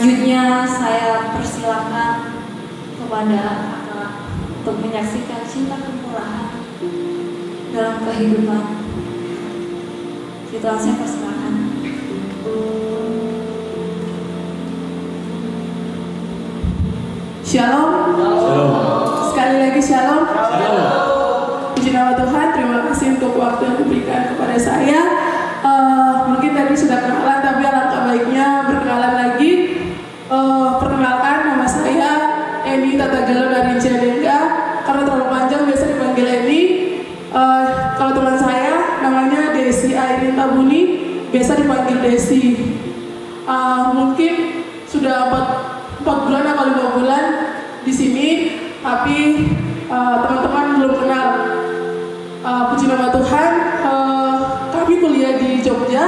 Selanjutnya saya persilakan kepada kakak untuk menyaksikan cinta kemurahan dalam kehidupan. Itulah saya persilakan. Shalom. Shalom. Sekali lagi shalom. Shalom. Puji nama Tuhan, terima kasih untuk waktu yang diberikan kepada saya. Mungkin tadi sudah kenalan, tapi alangkah baiknya berkenalan lagi. Perkenalkan, nama saya Eni Tatagalo dari Ciadenga. Karena terlalu panjang biasa dipanggil Eni. Kalau teman saya namanya Desi Airin Tabuni, biasa dipanggil Desi. Mungkin sudah 4 bulan atau 5 bulan di sini, tapi teman-teman belum kenal. Puji nama Tuhan, kami kuliah di Jogja,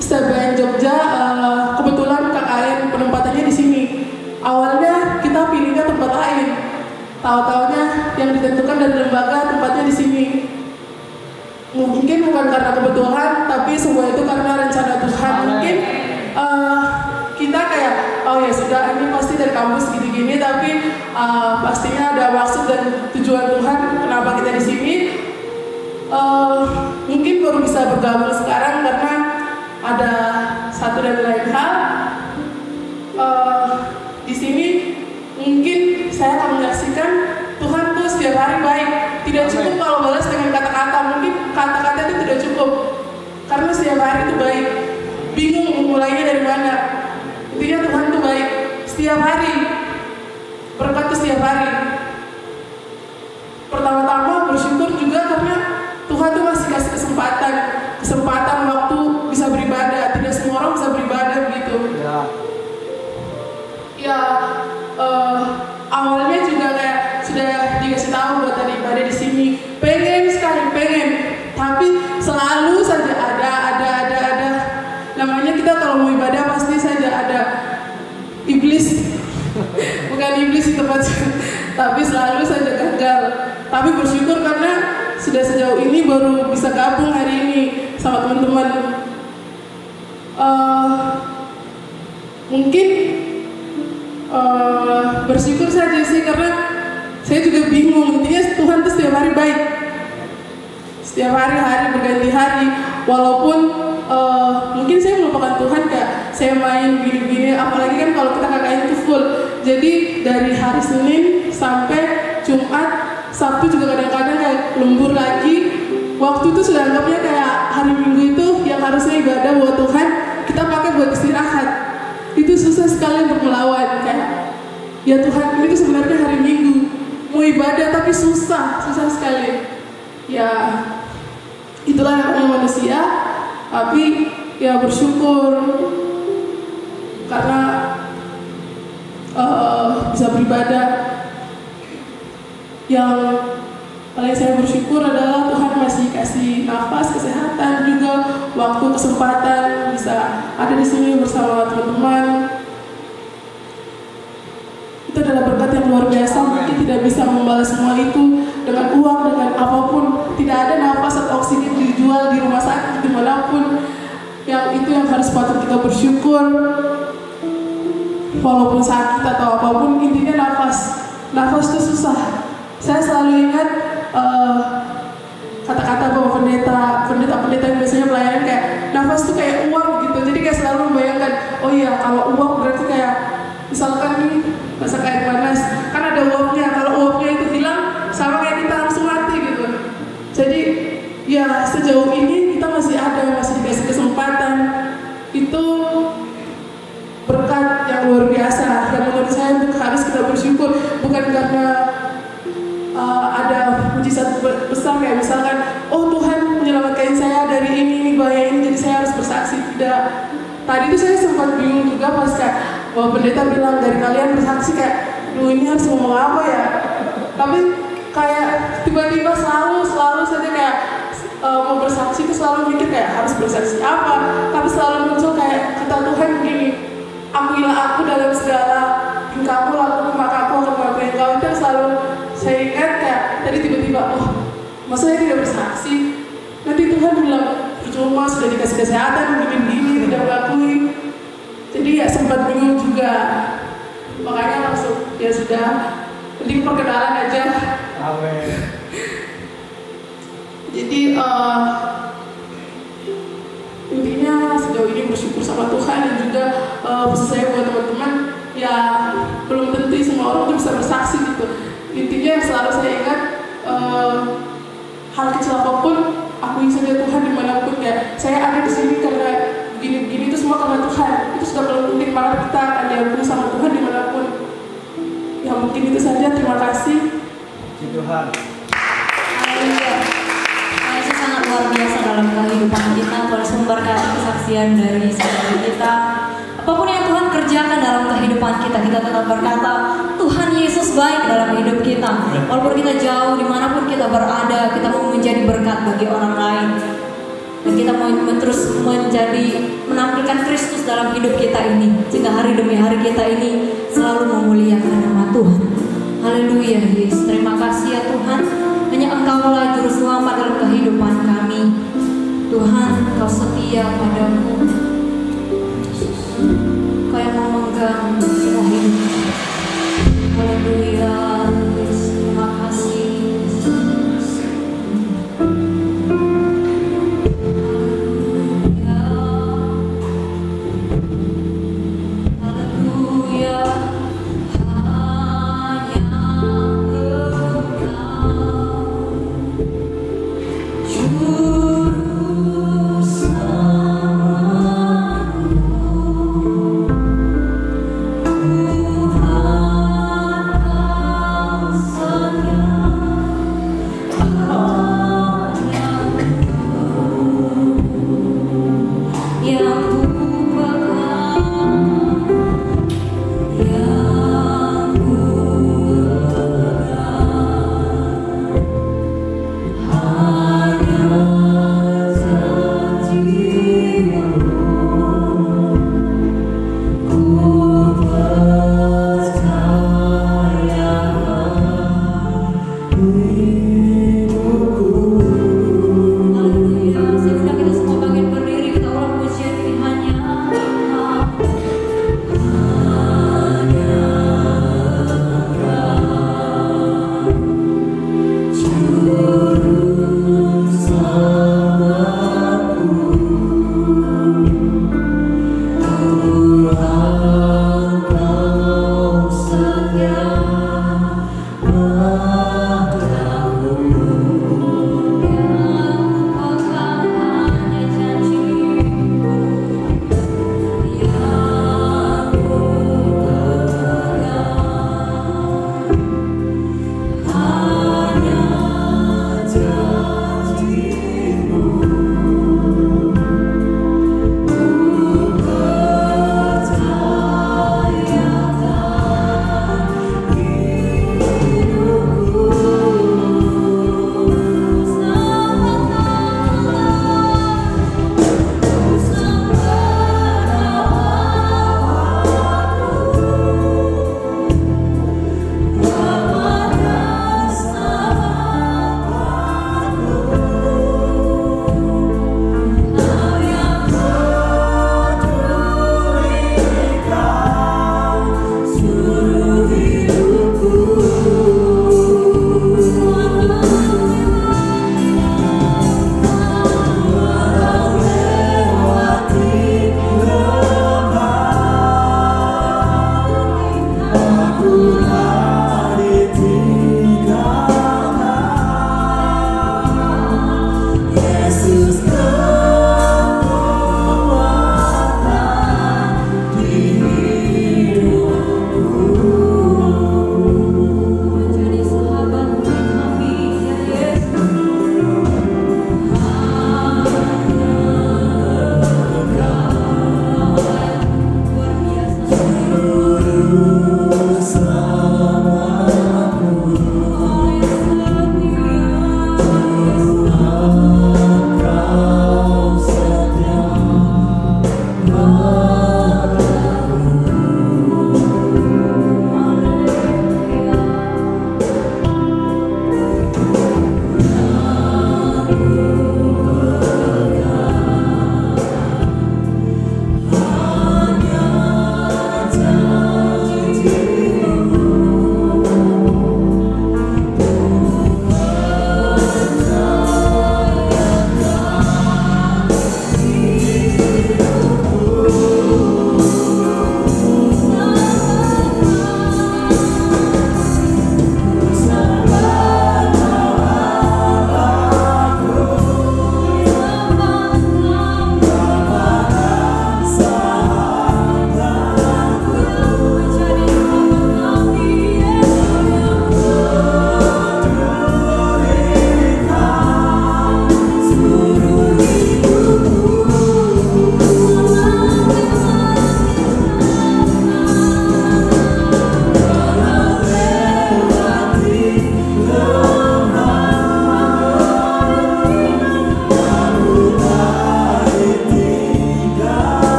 STBN Jogja. Kebetulan KKN penempatannya di sini. Awalnya kita pilihnya tempat lain, tahu-taunya yang ditentukan dari lembaga tempatnya di sini. Mungkin bukan karena kebetulan, tapi semua itu karena rencana Tuhan. Mungkin kita kayak, oh ya sudah, ini pasti dari kampus gini-gini, tapi pastinya ada maksud dan tujuan Tuhan kenapa kita di sini. Mungkin baru bisa bergabung sekarang karena ada satu dan lain hal. Di sini mungkin saya akan menyaksikan Tuhan tuh setiap hari baik. Tidak cukup kalau balas dengan kata-kata, mungkin kata-kata itu tidak cukup karena setiap hari itu baik. Bingung memulainya dari mana. Intinya Tuhan itu baik setiap hari, berkat itu setiap hari. Pertama-tama bersyukur juga karena Tuhan tuh masih kasih kesempatan waktu bisa beribadah. Tidak semua orang bisa beribadah begitu. Ya, awalnya juga kayak sudah dikasih tahu buat tadi ibadah di sini. Pengen sekali, tapi selalu saja ada. Namanya kita kalau mau ibadah pasti saja ada iblis. Bukan iblis di tempat, tapi selalu saja gagal. Tapi bersyukur karena sudah sejauh ini baru bisa gabung hari ini sama teman-teman. Mungkin bersyukur saja sih karena saya juga bingung. Intinya Tuhan tuh setiap hari baik, setiap hari berganti hari. Walaupun mungkin saya melupakan Tuhan, kayak saya main gini-gini, apalagi kan kalau kita KKN itu full. Jadi dari hari Senin sampai Jumat, Sabtu juga kadang-kadang kayak lembur lagi. Waktu itu sudah anggapnya kayak hari Minggu itu yang harusnya ibadah buat Tuhan, kita pakai buat istirahat. Itu susah sekali untuk melawan. Kayak, ya Tuhan, ini tuh sebenarnya hari Minggu mau ibadah tapi susah sekali. Ya itulah namanya manusia. Tapi ya bersyukur karena bisa beribadah. Yang paling saya bersyukur adalah Tuhan masih kasih nafas, kesehatan, juga waktu, kesempatan bisa ada di sini bersama teman-teman. Itu adalah berkat yang luar biasa. Mungkin tidak bisa membalas semua itu dengan uang, dengan apapun. Tidak ada nafas atau oksigen dijual di rumah sakit dimanapun. Yang itu yang harus patut kita bersyukur. Walaupun sakit atau apapun, intinya nafas itu susah. Saya selalu ingat kata-kata Bapak pendeta yang biasanya pelayanan kayak nafas itu kayak uang gitu. Jadi kayak selalu membayangkan misalkan, oh iya kalau uap berarti kayak misalkan nih masak air panas kan ada uapnya, kalau uapnya itu hilang sama kayak kita langsung mati gitu. Jadi ya sejauh ini kita masih dikasih kesempatan, itu berkat yang luar biasa yang menurut saya harus kita bersyukur, bukan karena ada mujizat besar kayak misalkan oh Tuhan menyelamatkan saya dari ini bahaya ini jadi saya harus bersaksi. Tidak. Tadi itu saya sempat bingung juga pas kayak bahwa pendeta bilang dari kalian bersaksi kayak ini harus ngomong apa ya, tapi kayak tiba-tiba selalu saja kayak mau bersaksi itu selalu mikir kayak harus bersaksi apa, tapi selalu muncul kayak kata Tuhan begini, akuilah aku dalam segala tingkahmu, lakukan maka aku akan mengakui engkau. Itu selalu saya ingat kayak tadi tiba-tiba masa saya tidak bersaksi, nanti Tuhan bilang percuma sudah dikasih kesehatan begini tidak mengakui. Jadi ya sempat bingung juga, makanya langsung ya sudah penting perkenalan aja. Amin. Jadi intinya sejauh ini bersyukur sama Tuhan, dan juga pesan saya buat teman-teman ya belum tentu semua orang bisa bersaksi gitu. Intinya yang selalu saya ingat hal kecil apapun akui saja Tuhan dimanapun ya. Saya ada di sini karena begini-begini itu semua karena Tuhan. Itu sudah paling penting banget, kita akan diampuni sama Tuhan dimanapun. Ya mungkin itu saja. Terima kasih. Puji Tuhan. Haleluya. Yesus sangat luar biasa dalam kehidupan kita, bersumber kesaksian dari saudara kita. Apapun yang Tuhan kerjakan dalam kehidupan kita, kita tetap berkata Tuhan Yesus baik dalam hidup kita. Walaupun kita jauh, dimanapun kita berada, kita mau menjadi berkat bagi orang lain. Dan kita mau terus menampilkan Kristus dalam hidup kita ini, sehingga hari demi hari kita ini selalu memuliakan nama Tuhan. Haleluya Yesus. Terima kasih ya Tuhan. Hanya Engkaulah juru selamat dalam kehidupan kami. Tuhan, Kau setia padaku. Kau yang memegang semua hidup. Haleluya. Terima kasih. Haleluya. Juru selamat.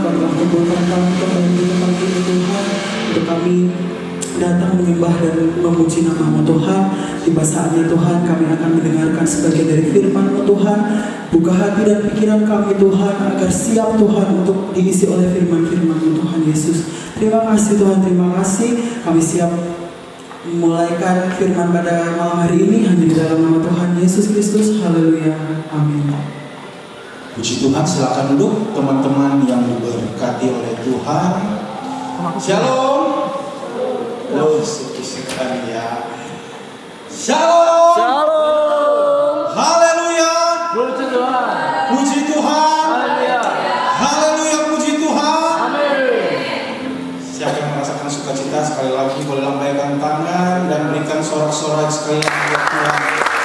Engkau telah kumpulkan kami kembali di tempat ini Tuhan, untuk kami datang menyembah dan memuji nama-Mu Tuhan. Tiba saatnya Tuhan kami akan mendengarkan sebagian dari firman-Mu Tuhan. Buka hati dan pikiran kami Tuhan, agar siap Tuhan untuk diisi oleh firman-firman-Mu Tuhan Yesus. Terima kasih Tuhan, terima kasih. Kami siap memulaikan firman pada malam hari ini hanya di dalam nama Tuhan Yesus Kristus. Haleluya, amin. Puji Tuhan, silakan duduk teman-teman yang diberkati oleh Tuhan. Shalom. Oh, sekali ya. Shalom. Shalom. Haleluya. Puji Tuhan. Puji Tuhan. Haleluya. Haleluya, puji Tuhan. Amin. Siapa yang merasakan sukacita sekali lagi boleh lambaikan tangan dan berikan sorak-sorai sekali lagi buat Tuhan.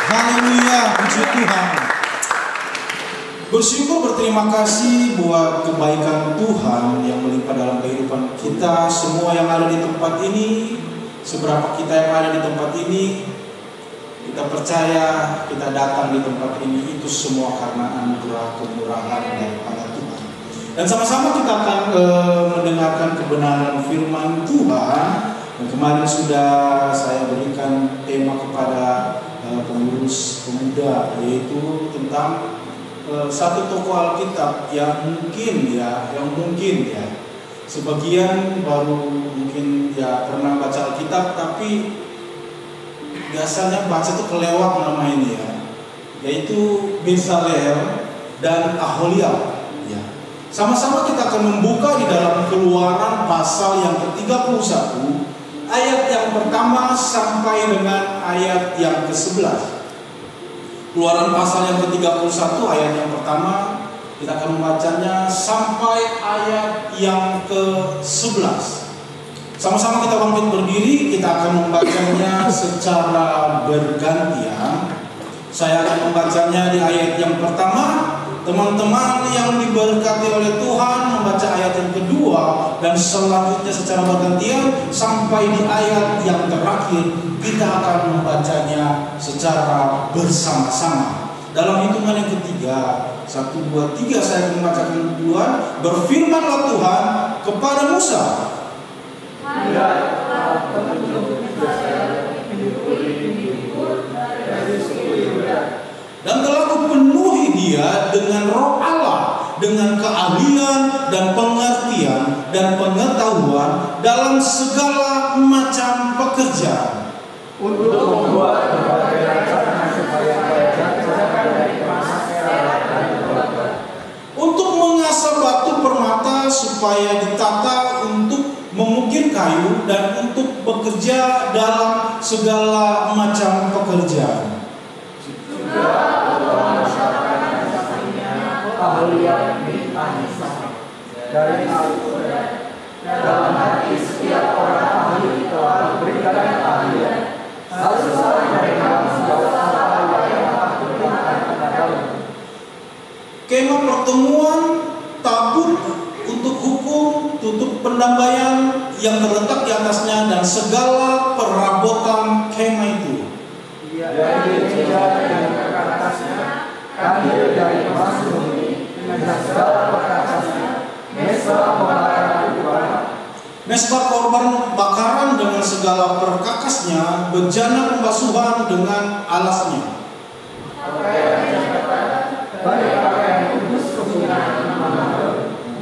Haleluya, puji Tuhan. Bersyukur, berterima kasih buat kebaikan Tuhan yang melimpah dalam kehidupan kita semua yang ada di tempat ini. Seberapa kita yang ada di tempat ini, kita percaya kita datang di tempat ini itu semua karena anugerah kemurahan daripada Tuhan. Dan sama-sama kita akan mendengarkan kebenaran firman Tuhan. Dan kemarin sudah saya berikan tema kepada pengurus pemuda, yaitu tentang satu tokoh Alkitab yang mungkin ya sebagian baru mungkin ya pernah baca Alkitab, tapi biasanya baca itu kelewat nama ini ya, yaitu Bezalel dan Aholiab ya. Sama-sama kita akan membuka di dalam Keluaran pasal yang ke-31 ayat yang pertama sampai dengan ayat yang ke-11. Keluaran pasal yang ke-31 ayat yang pertama, kita akan membacanya sampai ayat yang ke-11. Sama-sama kita bangkit berdiri, kita akan membacanya secara bergantian. Saya akan membacanya di ayat yang pertama, teman-teman yang diberkati oleh Tuhan membaca ayat yang kedua, dan selanjutnya secara bergantian sampai di ayat yang terakhir kita akan membacanya secara bersama-sama. Dalam hitungan yang ketiga, 1, 2, 3 saya akan membacakan duluan. Berfirmanlah Tuhan kepada Musa. Dan telah kupenuhi dia dengan roh Allah, dengan keahlian dan pengertian dan pengetahuan dalam segala macam pekerjaan, Untuk membuat berbagai rencana supaya kerajaan dari emas, perak, dan tembaga. untuk mengasah batu permata supaya ditata untuk mengukir kayu dan untuk bekerja dalam segala macam pekerjaan. Aholiab bin Ahisam dari Al-Quran. Dalam hati setiap orang ahli telah berikan keahlian. Haruslah mereka segala hal yang aku berikan kepadamu. Kemah pertemuan, tabut untuk hukum, tutup pendamaian yang terletak di atasnya, dan segala perabotan kemah itu. Dari meja yang ke atasnya, kandil dari emas murni dengan segala perkasanya, mesbah pembakaran korban, Mesbah korban bakaran dengan segala perkakasnya, bejana pembasuhan dengan alasnya. baik pakaian kudus kesucian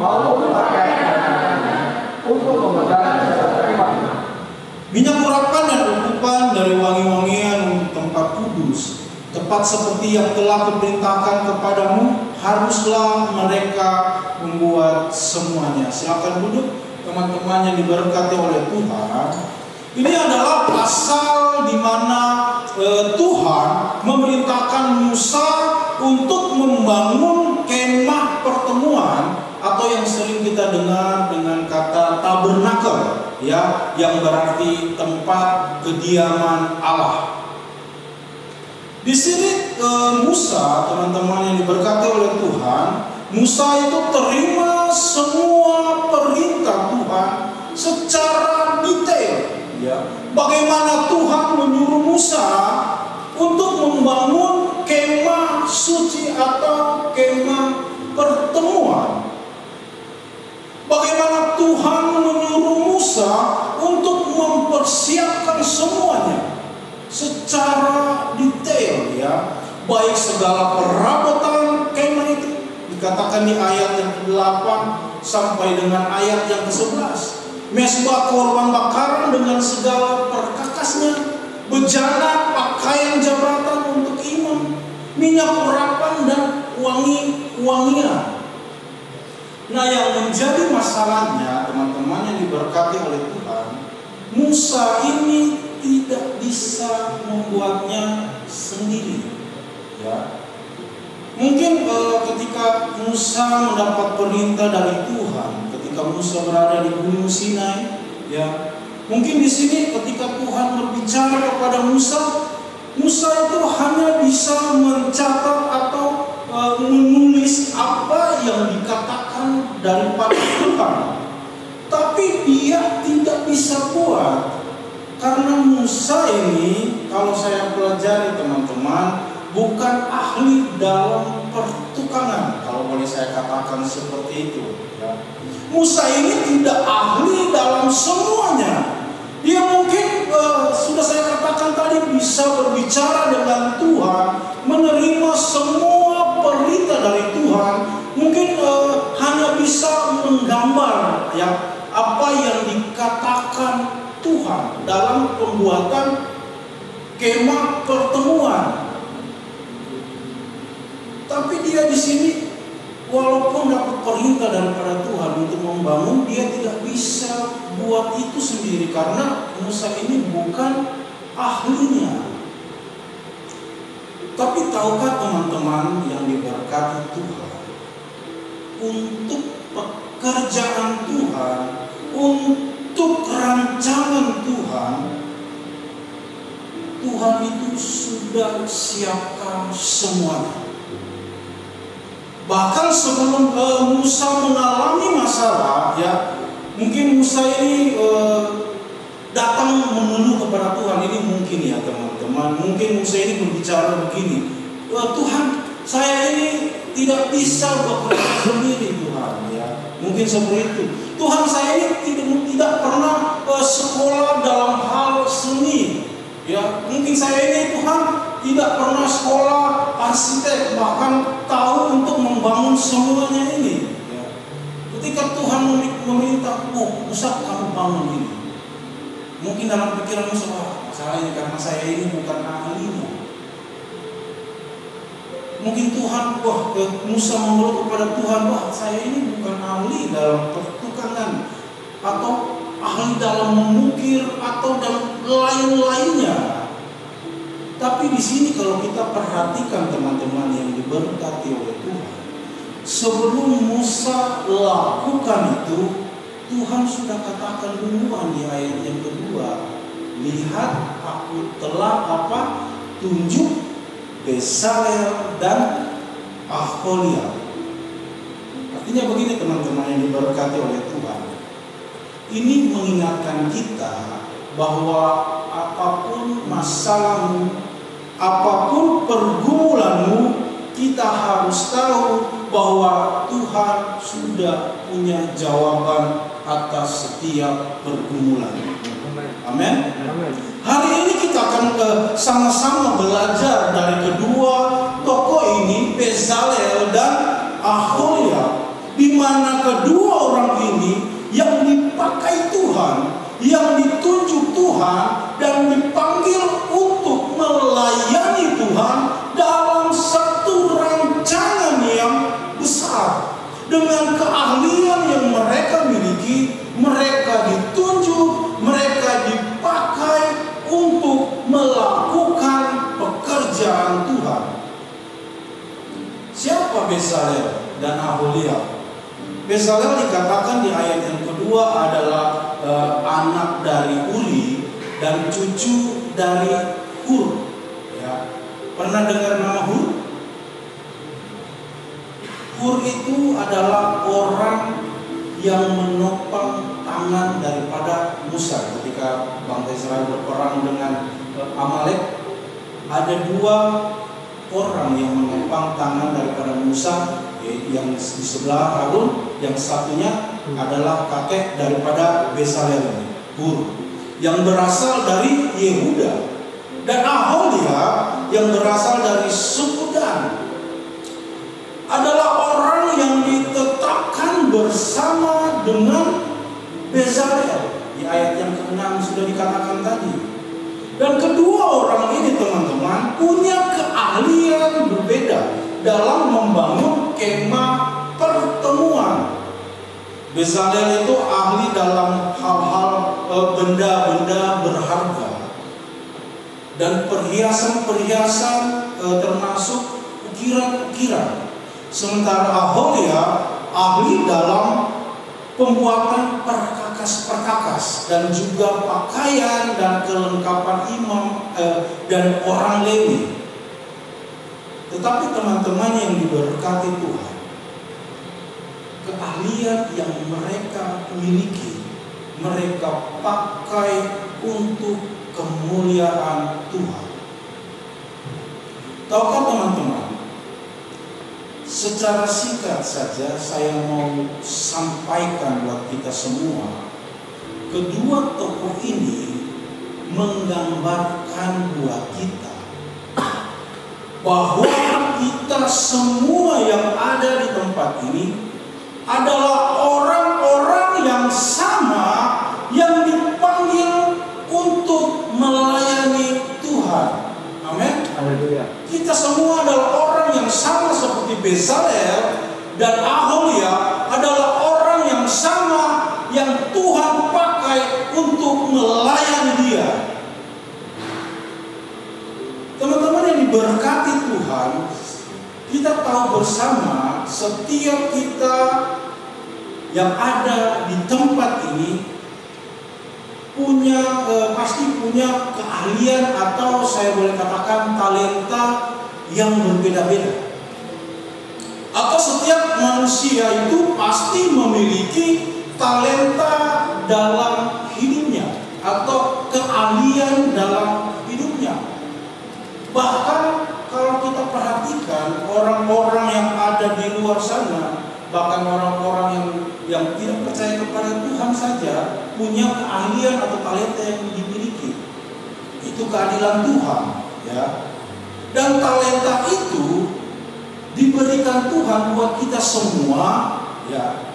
maupun pakaian untuk memegang jasa kemah. Minyak urapan dan ukupan dari wangi-wangian tempat kudus, tepat seperti yang telah kuperintahkan kepadamu, haruslah mereka membuat semuanya. Silakan duduk teman-teman yang diberkati oleh Tuhan. Ini adalah pasal di mana Tuhan memerintahkan Musa untuk membangun kemah pertemuan, atau yang sering kita dengar dengan kata tabernakel, ya, yang berarti tempat kediaman Allah. Di sini Musa, teman-teman yang diberkati oleh Tuhan, Musa itu terima semua perintah Tuhan secara detail, ya. Bagaimana Tuhan menyuruh Musa untuk membangun kemah suci atau kemah pertemuan. Musa untuk mempersiapkan semuanya secara detail, ya, baik segala perabotan kemah itu dikatakan di ayat yang ke-8 sampai dengan ayat yang ke-11. Mesbah korban bakaran dengan segala perkakasnya, bejana, pakaian jabatan untuk imam, minyak urapan dan wangi-wangian. Nah, yang menjadi masalahnya teman-teman yang diberkati oleh Tuhan, Musa ini tidak bisa membuatnya sendiri, ya. Mungkin ketika Musa mendapat perintah dari Tuhan, ketika Musa berada di Gunung Sinai, ya, mungkin di sini ketika Tuhan berbicara kepada Musa, Musa itu hanya bisa mencatat atau menulis apa yang dikatakan daripada Tuhan, tapi dia tidak bisa buat. Karena Musa ini, kalau saya pelajari teman-teman, bukan ahli dalam pertukangan, kalau boleh saya katakan seperti itu, ya. Musa ini tidak ahli dalam semuanya. Dia mungkin sudah saya katakan tadi bisa berbicara dengan Tuhan, menerima semua perintah dari Tuhan, mungkin hanya bisa menggambar, ya, apa yang dikatakan Tuhan dalam pembuatan kemah pertemuan. Tapi dia di sini walaupun dapat perintah daripada Tuhan untuk membangun, dia tidak bisa buat itu sendiri karena Musa ini bukan ahlinya. Tapi tahukah teman-teman yang diberkati Tuhan, untuk pekerjaan Tuhan, untuk rancangan Tuhan, Tuhan itu sudah siapkan semuanya. Bahkan sebelum Musa mengalami masalah, ya, mungkin Musa ini datang mengeluh kepada Tuhan. Ini mungkin, ya teman-teman, mungkin Musa ini berbicara begini, Tuhan, saya ini tidak bisa bekerja sendiri, Tuhan, ya, mungkin seperti itu. Tuhan, saya ini tidak pernah sekolah dalam hal seni, ya, mungkin saya ini, Tuhan, tidak pernah sekolah arsitek, bahkan tahu untuk membangun semuanya ini, ya. Ketika Tuhan meminta, Musa, kamu bangun ini, mungkin dalam pikiran Musa, masalah ini karena saya ini bukan ahlinya. Mungkin Tuhan, Musa mengeluh kepada Tuhan, saya ini bukan ahli dalam pertukangan, atau ahli dalam mengukir, atau dan lain-lainnya. Tapi di sini kalau kita perhatikan teman-teman yang diberkati oleh Tuhan, sebelum Musa lakukan itu, Tuhan sudah katakan duluan di ayat yang kedua, lihat aku telah tunjuk Bezalel dan Aholiab. Artinya begini teman-teman yang diberkati oleh Tuhan, ini mengingatkan kita bahwa apapun masalahmu, apapun pergumulanmu, kita harus tahu bahwa Tuhan sudah punya jawaban atas setiap pergumulan. Amin. Hari ini kita akan sama-sama belajar dari kedua tokoh ini, Bezalel dan Aholiab, di mana kedua orang ini yang dipakai Tuhan, yang ditunjuk Tuhan, dan dipanggil untuk melayani Tuhan dalam satu rancangan yang besar. Dengan keahlian yang mereka miliki, mereka ditunjuk, mereka dipakai untuk melakukan pekerjaan Tuhan. Siapa Bezalel dan Aholiab? Bezalel dikatakan di ayat yang kedua adalah anak dari Uri dan cucu dari Hur. Ya. Pernah dengar nama Hur? Hur itu adalah orang yang menopang tangan daripada Musa ketika bangsa Israel berperang dengan Amalek. Ada dua orang yang menopang tangan daripada Musa, yang di sebelah Harun, yang satunya adalah kakek daripada Bezalel, Hur, yang berasal dari Yehuda, dan Aholia yang berasal dari suku Dan. Adalah orang yang ditetapkan bersama dengan Bezalel. Di ayat yang ke-6 sudah dikatakan tadi. Dan kedua orang ini teman-teman punya keahlian berbeda dalam membangun kemah pertemuan. Bezalel itu ahli dalam hal-hal benda-benda berharga dan perhiasan-perhiasan termasuk ukiran-ukiran. Sementara Aholia ahli dalam pembuatan perkakas-perkakas dan juga pakaian dan kelengkapan imam dan orang Lewi. Tetapi teman-teman yang diberkati Tuhan, keahlian yang mereka miliki, mereka pakai untuk kemuliaan Tuhan. Tahukah teman-teman, secara singkat saja saya mau sampaikan buat kita semua, kedua tokoh ini menggambarkan buat kita bahwa kita semua yang ada di tempat ini adalah orang-orang yang sama, yang dipanggil untuk melayani Tuhan. Amin. Haleluya. Kita semua adalah orang yang sama seperti Bezalel dan Aholia, adalah orang yang sama yang Tuhan pakai untuk melayani Dia. Teman-teman yang diberkati Tuhan, kita tahu bersama setiap kita yang ada di tempat ini pasti punya keahlian atau saya boleh katakan talenta yang berbeda-beda. Atau setiap manusia itu pasti memiliki talenta dalam hidupnya atau keahlian dalam hidupnya. Bahkan kalau kita perhatikan orang-orang yang ada di luar sana, bahkan orang-orang yang tidak percaya kepada Tuhan saja punya keahlian atau talenta yang dimiliki. Itu keadilan Tuhan, ya. Dan talenta itu diberikan Tuhan buat kita semua, ya,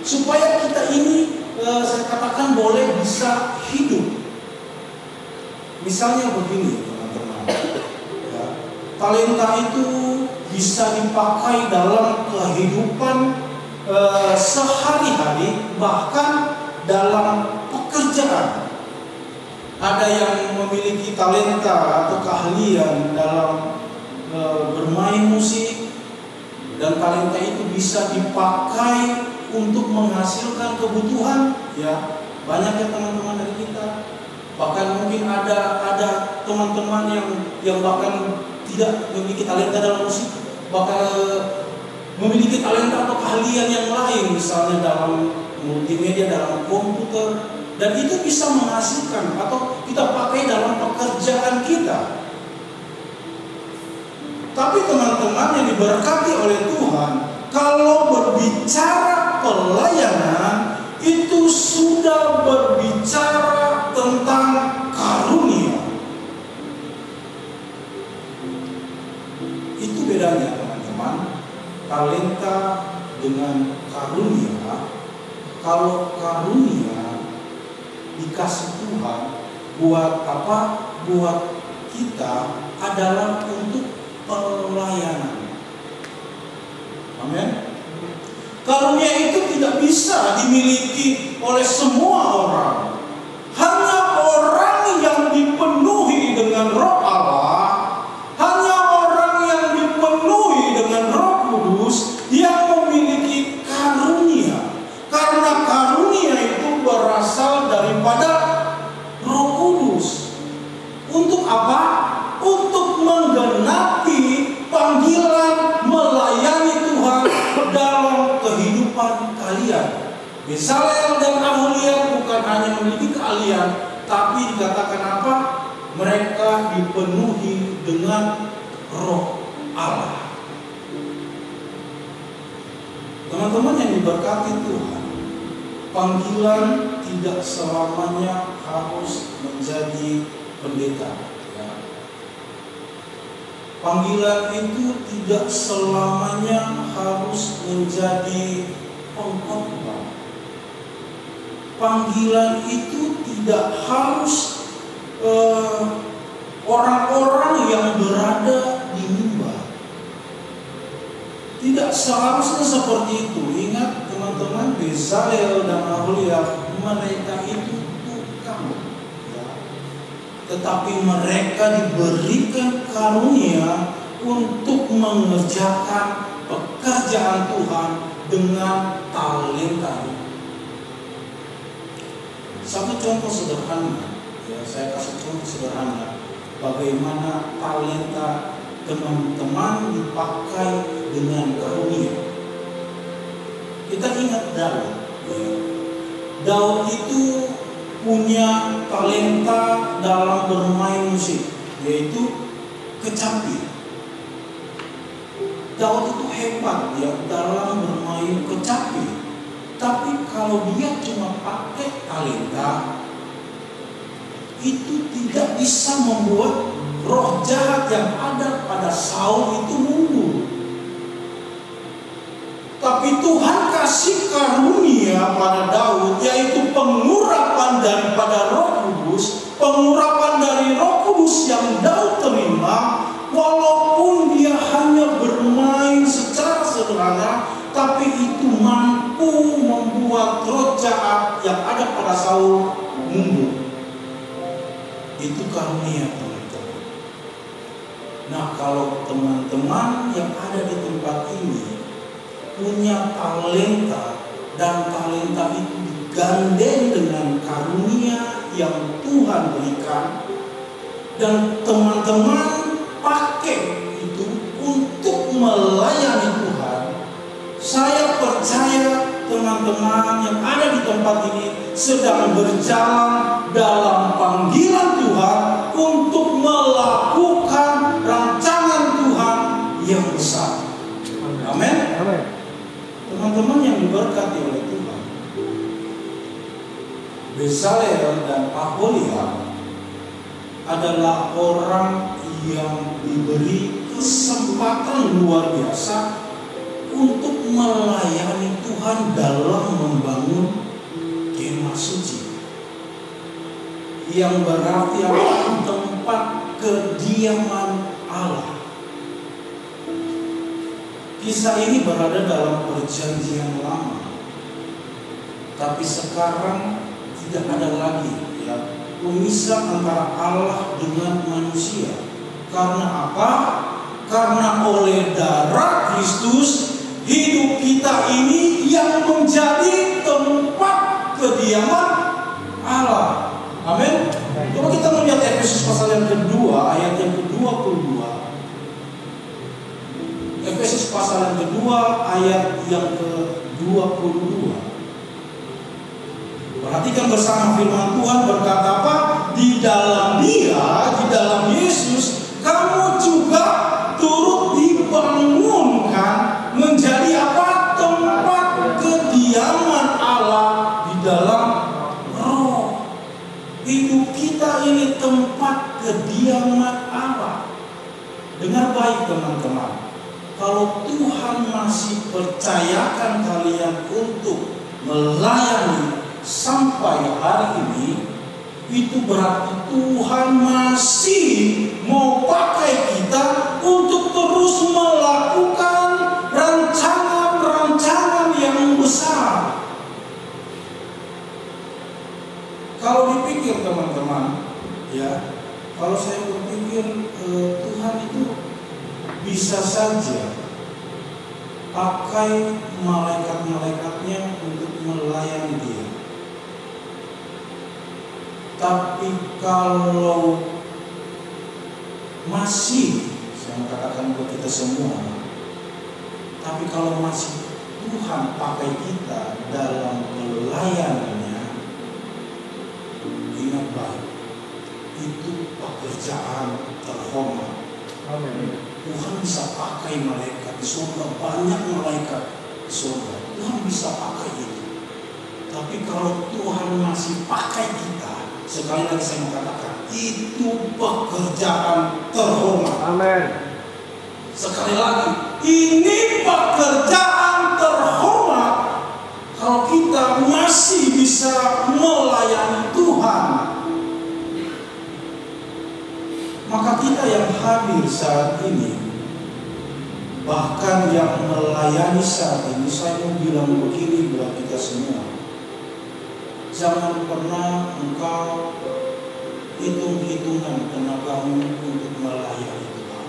supaya kita ini saya katakan boleh bisa hidup. Misalnya begini, teman-teman. Ya, talenta itu bisa dipakai dalam kehidupan sehari-hari, bahkan dalam pekerjaan. Ada yang memiliki talenta atau keahlian dalam bermain musik, dan talenta itu bisa dipakai untuk menghasilkan kebutuhan, ya. Banyak ya teman-teman dari kita. Bahkan mungkin ada teman-teman yang bahkan tidak memiliki talenta dalam musik, bahkan memiliki talenta atau keahlian yang lain, misalnya dalam multimedia, dalam komputer, dan itu bisa menghasilkan atau kita pakai dalam pekerjaan kita. Tapi teman-teman yang diberkati oleh Tuhan, kalau berbicara pelayanan, itu sudah berbicara tentang karunia. Itu bedanya teman-teman, talenta dengan karunia. Kalau karunia dikasih Tuhan buat apa? Buat kita adalah untuk pelayanan. Amin. Karunia itu tidak bisa dimiliki oleh semua orang. Hanya orang yang dipenuhi dengan Roh Allah, hanya orang yang dipenuhi dengan Roh Kudus yang memiliki karunia. Karena karunia itu berasal daripada Roh Kudus. Untuk apa? Untuk menggenapi panggilan melayani Tuhan dalam kehidupan kalian. Bezalel dan Aholia bukan hanya memiliki keahlian, tapi dikatakan apa? Mereka dipenuhi dengan Roh Allah. Teman-teman yang diberkati Tuhan, panggilan tidak selamanya harus menjadi pendeta. Ya. Panggilan itu tidak selamanya harus menjadi pengkhotbah. Panggilan itu tidak harus orang-orang yang berada di mimbar. Tidak seharusnya seperti itu. Ingat teman-teman, Bezalel dan Aholiab, mereka itu tukang. Ya. Tetapi mereka diberikan karunia untuk mengerjakan pekerjaan Tuhan dengan talenta. Satu contoh sederhana, ya, saya kasih contoh sederhana bagaimana talenta teman-teman dipakai dengan karunia. Kita ingat Daud. Ya. Daud itu punya talenta dalam bermain musik, yaitu kecapi. Daud itu hebat ya dalam bermain kecapi. Tapi kalau dia cuma pakai talenta, itu tidak bisa membuat roh jahat yang ada pada Saul itu mundur. Tapi Tuhan kasih karunia pada Daud, yaitu pengurapan daripada Roh Kudus, pengurapan dari Roh Kudus yang Daud terima, walaupun dia hanya bermain secara sederhana, tapi itu mampu membuat roh jahat yang ada pada Saul mundur. Itu karunia, teman-teman. Nah, kalau teman-teman yang ada di tempat ini punya talenta, dan talenta itu digandeng dengan karunia yang Tuhan berikan, dan teman-teman pakai itu untuk melayani Tuhan, saya percaya teman-teman yang ada di tempat ini sedang berjalan dalam panggilan Tuhan untuk melakukan rancangan Tuhan yang besar. Amin. Teman-teman yang diberkati oleh Tuhan, Bezalel dan Aholiab adalah orang yang diberi kesempatan luar biasa untuk melayani Tuhan dalam membangun kemah suci, yang berarti tempat kediaman Allah. Kisah ini berada dalam perjanjian lama, tapi sekarang tidak ada lagi ya pemisah antara Allah dengan manusia. Karena apa? Karena oleh darah Kristus hidup kita ini yang menjadi tempat kediaman Allah. Amin. Coba kita melihat Efesus pasal yang kedua, ayat yang ke-22. Efesus pasal yang kedua, ayat yang ke-22. Perhatikan bersama firman Tuhan berkata apa? Di dalam Dia, di dalam Yesus, kamu juga turut dibangunkan menjadi apa? Tempat kediaman Allah di dalam Roh. Hidup kita ini tempat kediaman Allah. Dengar baik teman-teman. Kalau Tuhan masih percayakan kalian untuk melayani sampai hari ini, itu berarti Tuhan masih mau pakai kita untuk terus melakukan rancangan-rancangan yang besar. Kalau dipikir teman-teman, ya, kalau saya berpikir Tuhan itu bisa saja pakai malaikat-malaikatnya untuk melayani Dia. Tapi kalau masih, saya katakan buat kita semua, tapi kalau masih Tuhan pakai kita dalam pelayanannya, ingat baik, itu pekerjaan terhormat. Amin. Tuhan bisa pakai malaikat di surga, banyak malaikat di surga. Tuhan bisa pakai itu. Tapi kalau Tuhan masih pakai kita, sekali lagi saya mau katakan, itu pekerjaan terhormat. Amin. Sekali lagi, ini pekerjaan terhormat. Kalau kita masih bisa melayani Tuhan, maka kita yang hadir saat ini, bahkan yang melayani saat ini, saya mau bilang begini buat kita semua. Jangan pernah engkau hitung-hitungan tenagamu untuk melayani Tuhan.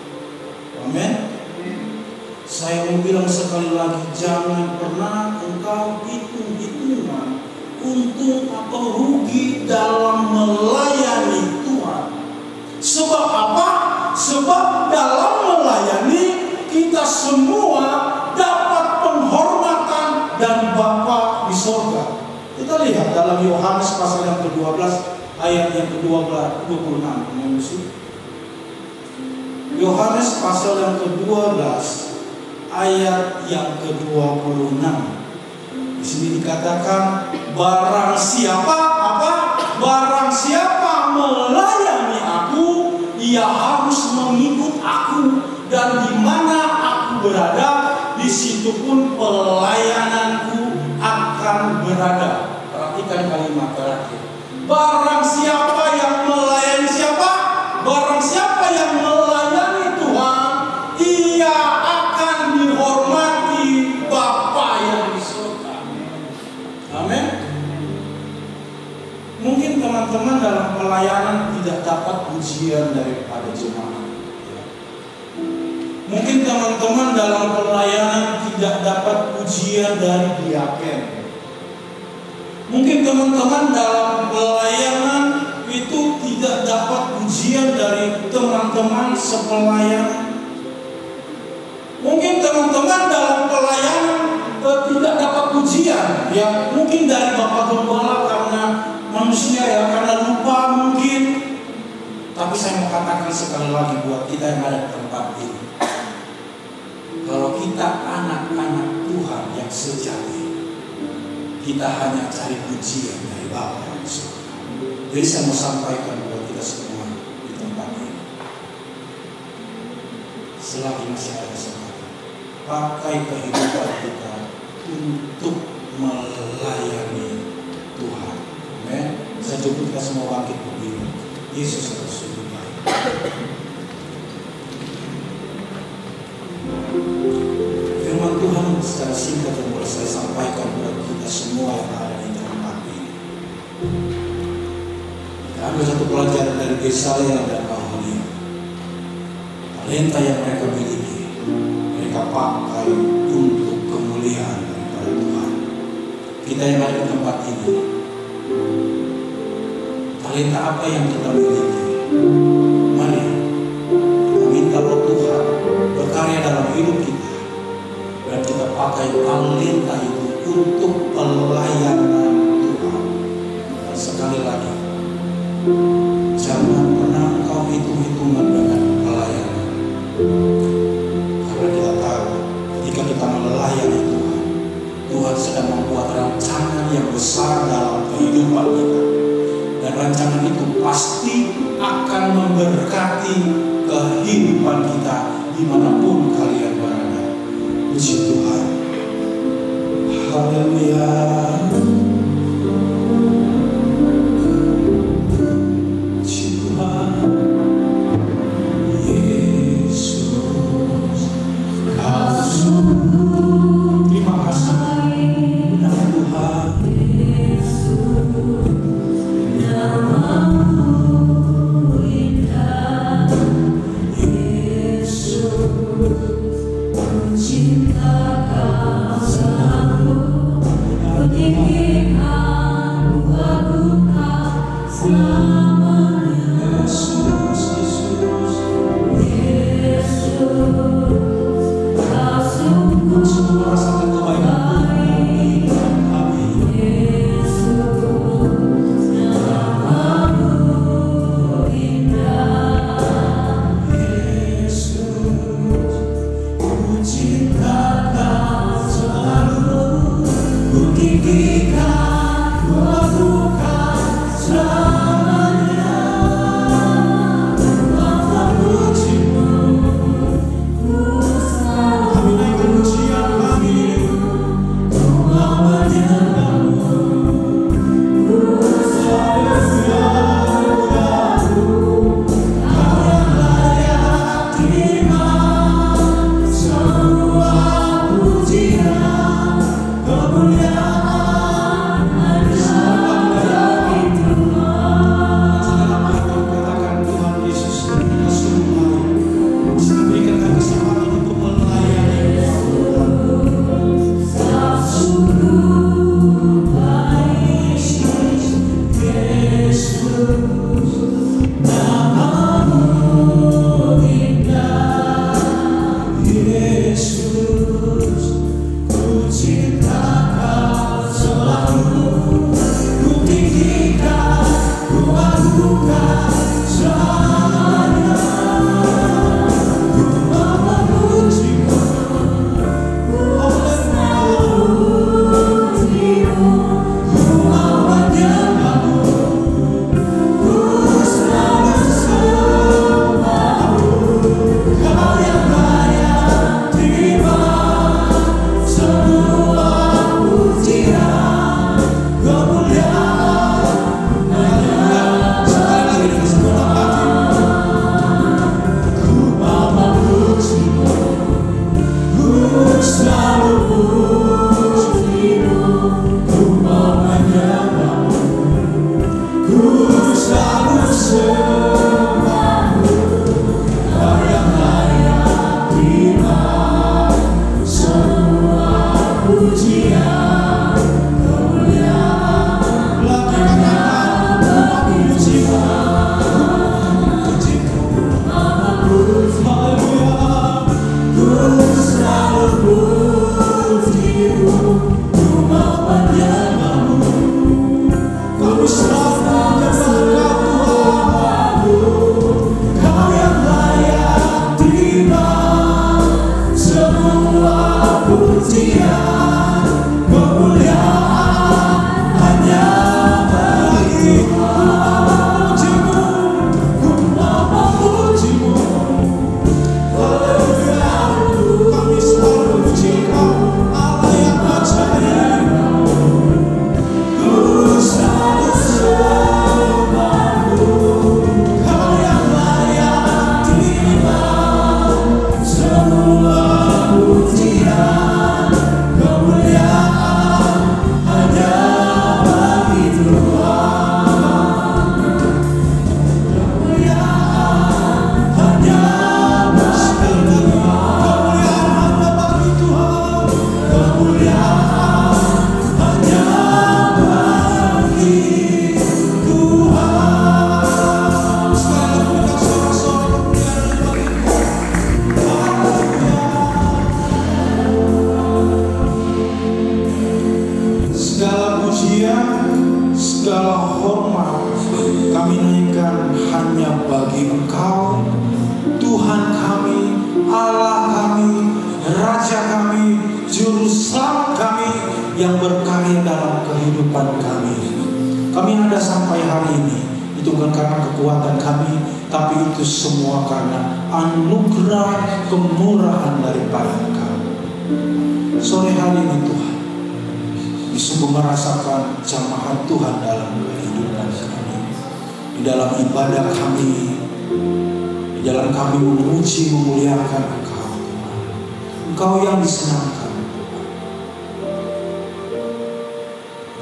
Amin. Saya mau bilang sekali lagi, jangan pernah engkau hitung-hitungan untung atau rugi dalam melayani Tuhan. Sebab apa? Sebab dalam melayani kita semua dapat penghormatan dan Bapa di sorga. Kita lihat dalam Yohanes pasal yang ke-12 ayat yang ke-26. Yohanes pasal yang ke-12 ayat yang ke-26. Di sini dikatakan, barang siapa barang siapa melayani aku, ia harus mengikut aku, dan di mana aku berada, di situ pun pelayananku akan berada. Perhatikan kalimat terakhir. Barang siapa yang melayani siapa? Barang siapa yang melayani Tuhan, ia akan dihormati Bapa yang di surga. Amin. Mungkin teman-teman dalam pelayanan tidak dapat pujian daripada jemaat. Mungkin teman-teman dalam pelayanan tidak dapat pujian dari diaken. Mungkin teman-teman dalam pelayanan itu tidak dapat pujian dari teman-teman sepelayanan. Mungkin teman-teman dalam pelayanan tidak dapat pujian, ya mungkin dari Bapak Gembala karena manusia ya, karena lupa mungkin. Tapi saya mau katakan sekali lagi buat kita yang ada di tempat ini, kalau kita anak-anak Tuhan yang sejati, kita hanya cari pujian dari Bapa yang di surga. Jadi saya mau sampaikan buat kita semua di tempat ini, selagi masih ada kesempatan, pakai kehidupan kita untuk melayani Tuhan. Amen. Saya jemput kita semua bangkit berdiri. Yesus harus hidup baik. Firman Tuhan secara singkat yang boleh saya sampaikan buat kita semua yang ada di tempat ini. Kita ambil satu pelajaran dari Yesaya dan Ahalia. Talenta yang mereka miliki, mereka pakai untuk kemuliaan daripada Tuhan. Kita yang ada di tempat ini, talenta apa yang kita miliki? Mari kita minta Roh Tuhan berkarya dalam hidup kita, dan kita pakai talenta itu untuk pelayanan Tuhan. Dan sekali lagi, jangan pernah engkau hitung-hitungan dengan pelayanan, karena kita tahu ketika kita melayani Tuhan, Tuhan sedang membuat rancangan yang besar dalam kehidupan kita. Dan rancangan itu pasti akan memberkati kehidupan kita dimanapun kalian berada. Puji Tuhan. Haleluya. Puji Tuhan. Yesus, Kau sungguh. Terima kasih. Nama Tuhan. Tinggikan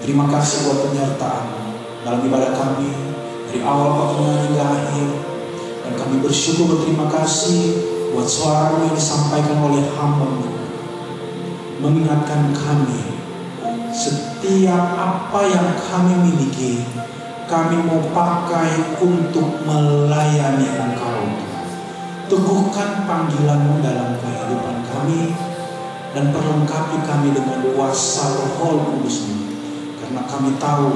Terima kasih buat penyertaan dalam ibadah kami dari awal pertengahan hingga akhir, dan kami bersyukur berterima kasih buat suara yang disampaikan oleh hamba-Mu, mengingatkan kami setiap apa yang kami miliki kami mau pakai untuk melayani Engkau. Teguhkan panggilan-Mu dalam kehidupan kami dan perlengkapi kami dengan kuasa Roh Kudus-Mu. Karena kami tahu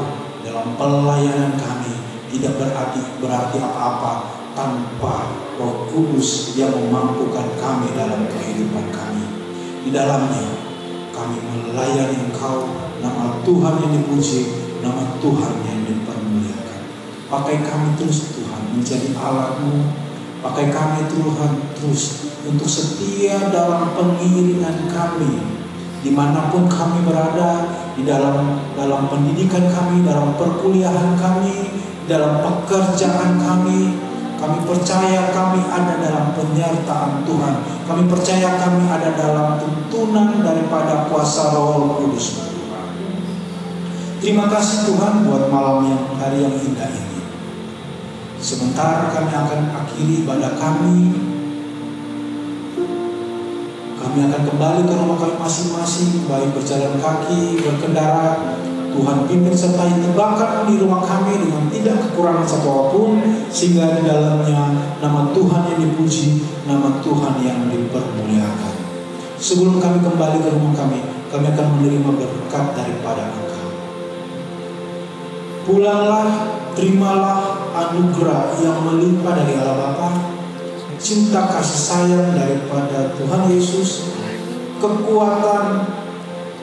dalam pelayanan kami tidak berarti apa-apa tanpa Roh Kudus yang memampukan kami dalam kehidupan kami. Di dalamnya kami melayani Engkau, nama Tuhan yang dipuji, nama Tuhan yang dipermuliakan. Pakai kami terus Tuhan menjadi alat-Mu. Pakai kami Tuhan terus untuk setia dalam pengiringan kami, dimanapun kami berada, di dalam pendidikan kami, dalam perkuliahan kami, dalam pekerjaan kami. Kami percaya kami ada dalam penyertaan Tuhan. Kami percaya kami ada dalam tuntunan daripada kuasa Roh Kudus Tuhan. Terima kasih Tuhan buat malam hari yang indah ini. Sebentar kami akan akhiri ibadah kami. Kami akan kembali ke rumah kami masing-masing, baik berjalan kaki, berkendara, Tuhan pimpin sertai tebakan di rumah kami dengan tidak kekurangan satu apapun, sehingga di dalamnya nama Tuhan yang dipuji, nama Tuhan yang dipermuliakan. Sebelum kami kembali ke rumah kami akan menerima berkat daripada Engkau. Pulanglah, terimalah anugerah yang melimpah dari Allah Bapa, cinta kasih sayang daripada Tuhan Yesus, kekuatan,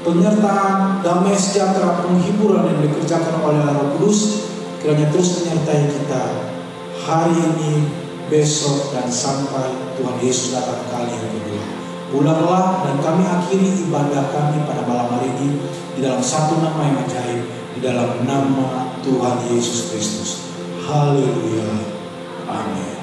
penyertaan, damai sejahtera, penghiburan yang dikerjakan oleh Roh Kudus, kiranya terus menyertai kita hari ini, besok, dan sampai Tuhan Yesus datang kali yang kedua. Pulanglah dan kami akhiri ibadah kami pada malam hari ini di dalam satu nama yang ajaib, di dalam nama Tuhan Yesus Kristus. Haleluya. Amin.